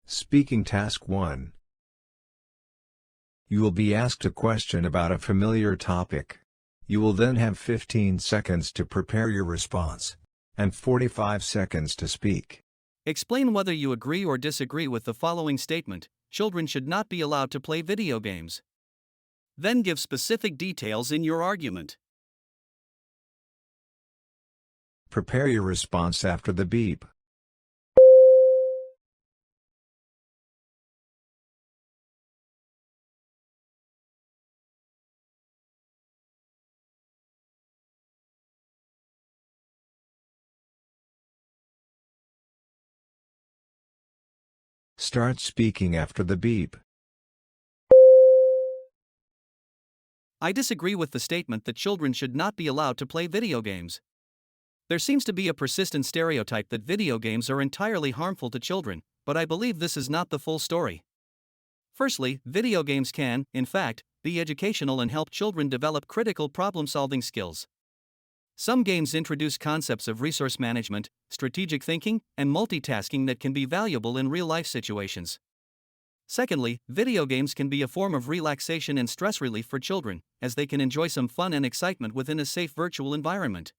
Speaking Task 1. You will be asked a question about a familiar topic. You will then have 15 seconds to prepare your response, and 45 seconds to speak. Explain whether you agree or disagree with the following statement: children should not be allowed to play video games. Then give specific details in your argument. Prepare your response after the beep. Start speaking after the beep. I disagree with the statement that children should not be allowed to play video games. There seems to be a persistent stereotype that video games are entirely harmful to children, but I believe this is not the full story. Firstly, video games can, in fact, be educational and help children develop critical problem-solving skills. Some games introduce concepts of resource management, strategic thinking, and multitasking that can be valuable in real-life situations. Secondly, video games can be a form of relaxation and stress relief for children, as they can enjoy some fun and excitement within a safe virtual environment.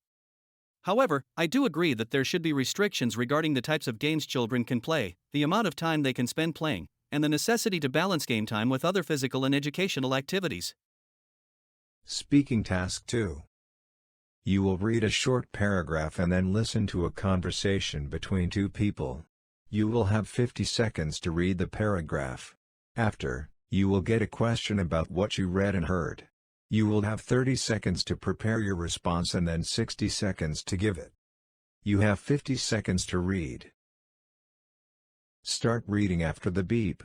However, I do agree that there should be restrictions regarding the types of games children can play, the amount of time they can spend playing, and the necessity to balance game time with other physical and educational activities. Speaking Task 2. You will read a short paragraph and then listen to a conversation between two people. You will have 50 seconds to read the paragraph. After, you will get a question about what you read and heard. You will have 30 seconds to prepare your response and then 60 seconds to give it. You have 50 seconds to read. Start reading after the beep.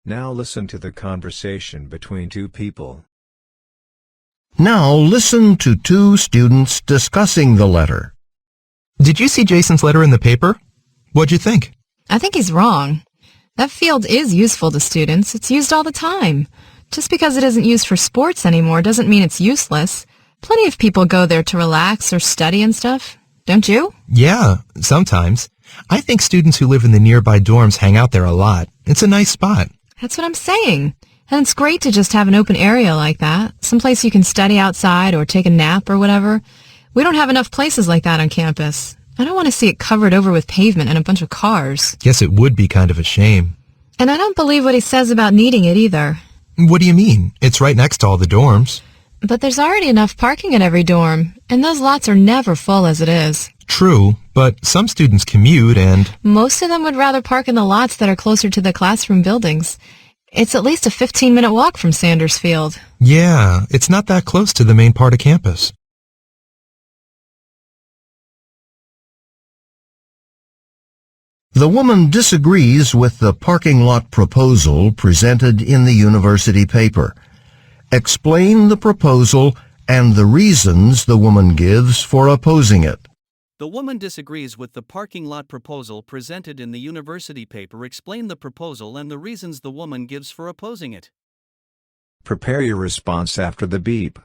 Now listen to the conversation between two people. Now listen to two students discussing the letter. Did you see Jason's letter in the paper? What'd you think? I think he's wrong. That field is useful to students. It's used all the time. Just because it isn't used for sports anymore doesn't mean it's useless. Plenty of people go there to relax or study and stuff. Don't you? Yeah, sometimes. I think students who live in the nearby dorms hang out there a lot. It's a nice spot. That's what I'm saying. And it's great to just have an open area like that, someplace you can study outside or take a nap or whatever. We don't have enough places like that on campus. I don't want to see it covered over with pavement and a bunch of cars. Guess it would be kind of a shame. And I don't believe what he says about needing it either. What do you mean? It's right next to all the dorms. But there's already enough parking in every dorm, and those lots are never full as it is. True, but some students commute and... Most of them would rather park in the lots that are closer to the classroom buildings. It's at least a 15-minute walk from Sanders Field. Yeah, it's not that close to the main part of campus. The woman disagrees with the parking lot proposal presented in the university paper. Explain the proposal and the reasons the woman gives for opposing it. The woman disagrees with the parking lot proposal presented in the university paper. Explain the proposal and the reasons the woman gives for opposing it. Prepare your response after the beep.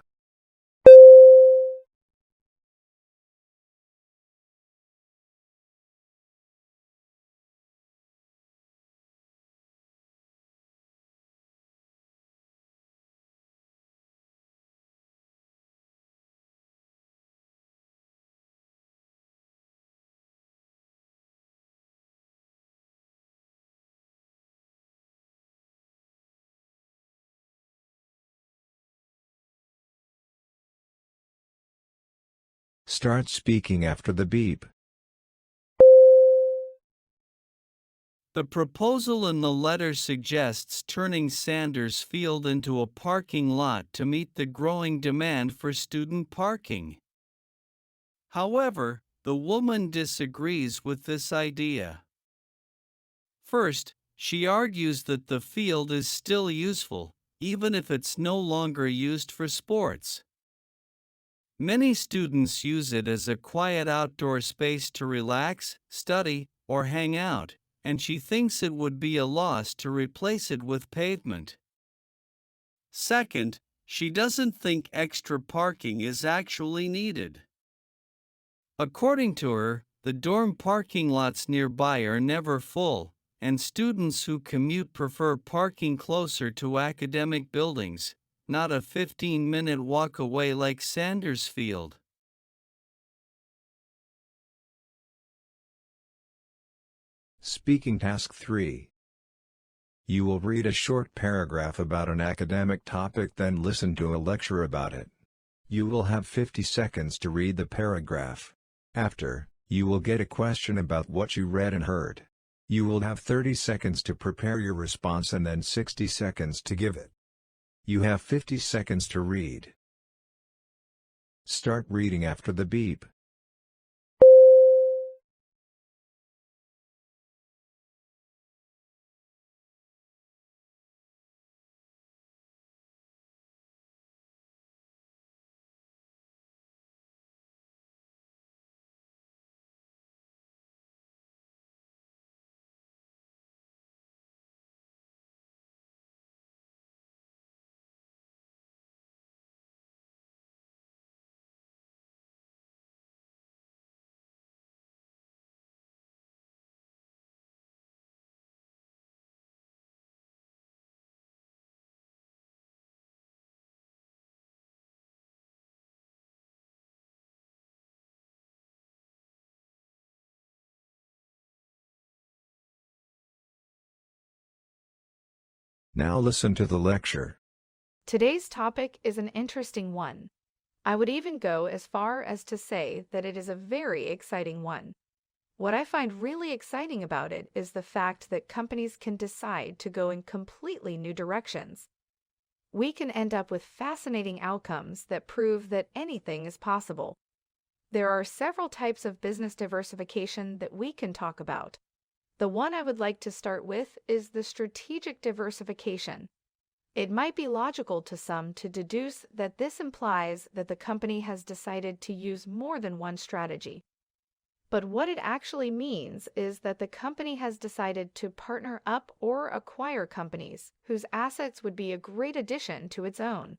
Start speaking after the beep. The proposal in the letter suggests turning Sanders Field into a parking lot to meet the growing demand for student parking. However, the woman disagrees with this idea. First, she argues that the field is still useful, even if it's no longer used for sports. Many students use it as a quiet outdoor space to relax, study, or hang out, and she thinks it would be a loss to replace it with pavement. Second, she doesn't think extra parking is actually needed. According to her, the dorm parking lots nearby are never full, and students who commute prefer parking closer to academic buildings, not a 15-minute walk away like Sanders Field. Speaking Task 3. You will read a short paragraph about an academic topic, then listen to a lecture about it. You will have 50 seconds to read the paragraph. After, you will get a question about what you read and heard. You will have 30 seconds to prepare your response and then 60 seconds to give it. You have 50 seconds to read. Start reading after the beep. Now listen to the lecture. Today's topic is an interesting one. I would even go as far as to say that it is a very exciting one. What I find really exciting about it is the fact that companies can decide to go in completely new directions. We can end up with fascinating outcomes that prove that anything is possible. There are several types of business diversification that we can talk about. The one I would like to start with is the strategic diversification. It might be logical to some to deduce that this implies that the company has decided to use more than one strategy. But what it actually means is that the company has decided to partner up or acquire companies whose assets would be a great addition to its own.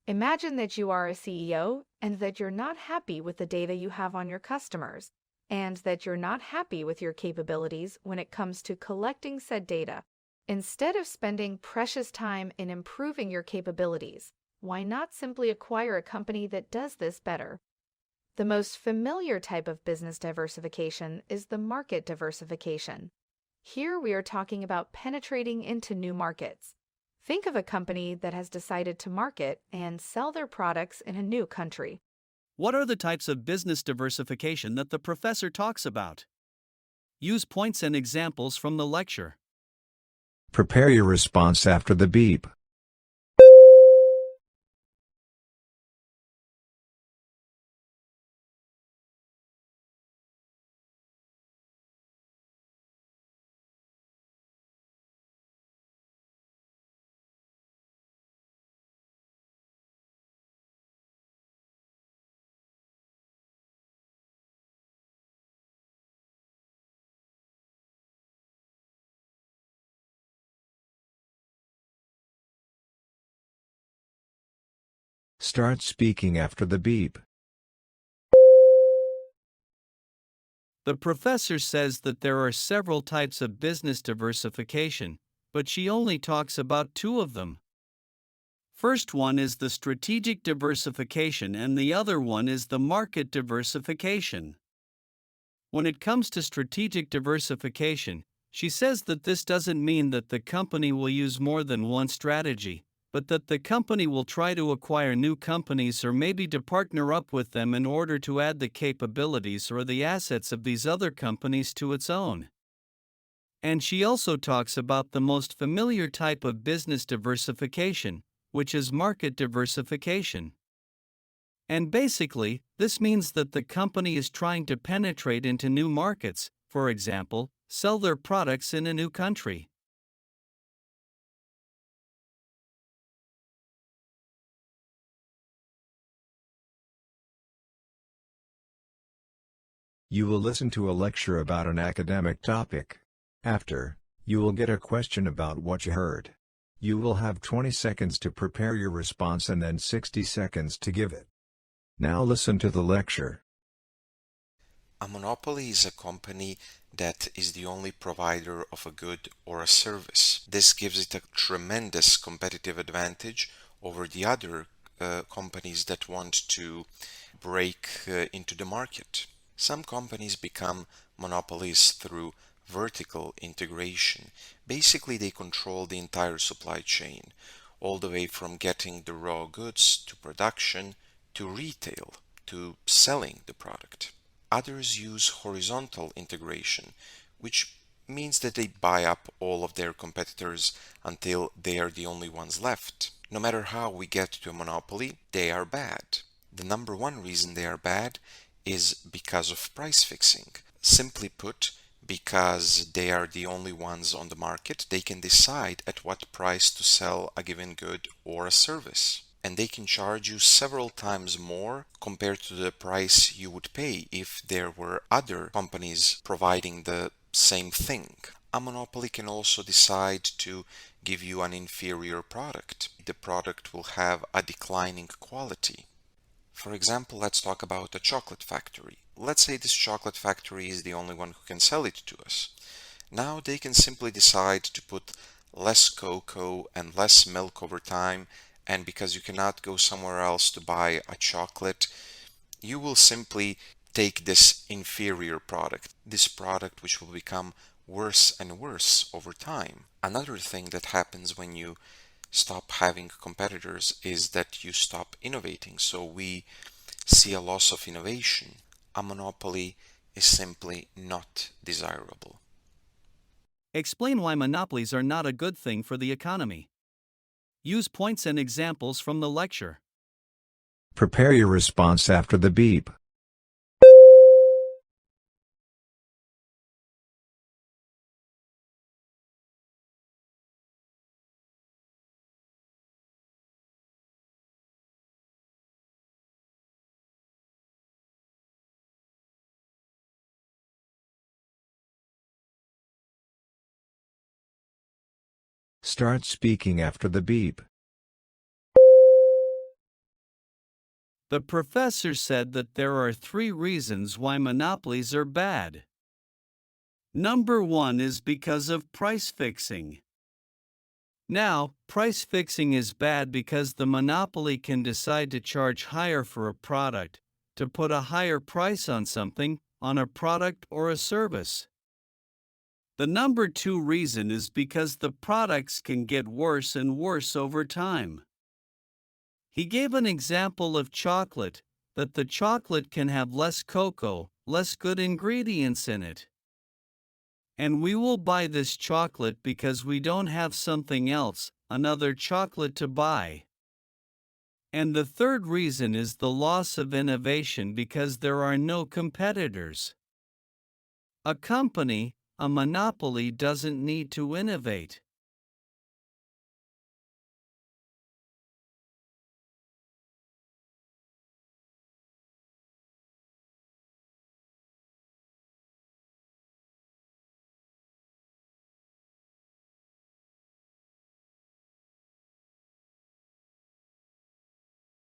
Imagine that you are a CEO and that you're not happy with the data you have on your customers, and that you're not happy with your capabilities when it comes to collecting said data. Instead of spending precious time in improving your capabilities, why not simply acquire a company that does this better? The most familiar type of business diversification is the market diversification. Here we are talking about penetrating into new markets. Think of a company that has decided to market and sell their products in a new country. What are the types of business diversification that the professor talks about? Use points and examples from the lecture. Prepare your response after the beep. Start speaking after the beep. The professor says that there are several types of business diversification, but she only talks about two of them. First one is the strategic diversification and the other one is the market diversification. When it comes to strategic diversification, she says that this doesn't mean that the company will use more than one strategy, but that the company will try to acquire new companies or maybe to partner up with them in order to add the capabilities or the assets of these other companies to its own. And she also talks about the most familiar type of business diversification, which is market diversification. And basically, this means that the company is trying to penetrate into new markets, for example, sell their products in a new country. You will listen to a lecture about an academic topic. After, you will get a question about what you heard. You will have 20 seconds to prepare your response and then 60 seconds to give it. Now listen to the lecture. A monopoly is a company that is the only provider of a good or a service. This gives it a tremendous competitive advantage over the other companies that want to break into the market. Some companies become monopolies through vertical integration. Basically, they control the entire supply chain, all the way from getting the raw goods to production to retail to selling the product. Others use horizontal integration, which means that they buy up all of their competitors until they are the only ones left. No matter how we get to a monopoly, they are bad. The number one reason they are bad is because of price fixing. Simply put, because they are the only ones on the market, they can decide at what price to sell a given good or a service. And they can charge you several times more compared to the price you would pay if there were other companies providing the same thing. A monopoly can also decide to give you an inferior product. The product will have a declining quality. For example, let's talk about a chocolate factory. Let's say this chocolate factory is the only one who can sell it to us. Now they can simply decide to put less cocoa and less milk over time, and because you cannot go somewhere else to buy a chocolate, you will simply take this inferior product, this product which will become worse and worse over time. Another thing that happens when you stop having competitors is that you stop innovating. So we see a loss of innovation. A monopoly is simply not desirable. Explain why monopolies are not a good thing for the economy. Use points and examples from the lecture. Prepare your response after the beep. Start speaking after the beep. The professor said that there are 3 reasons why monopolies are bad. Number 1 is because of price fixing. Now, price fixing is bad because the monopoly can decide to charge higher for a product, to put a higher price on something, on a product or a service. The number 2 reason is because the products can get worse and worse over time. He gave an example of chocolate, that the chocolate can have less cocoa, less good ingredients in it. And we will buy this chocolate because we don't have something else, another chocolate to buy. And the third reason is the loss of innovation because there are no competitors. A company, a monopoly doesn't need to innovate.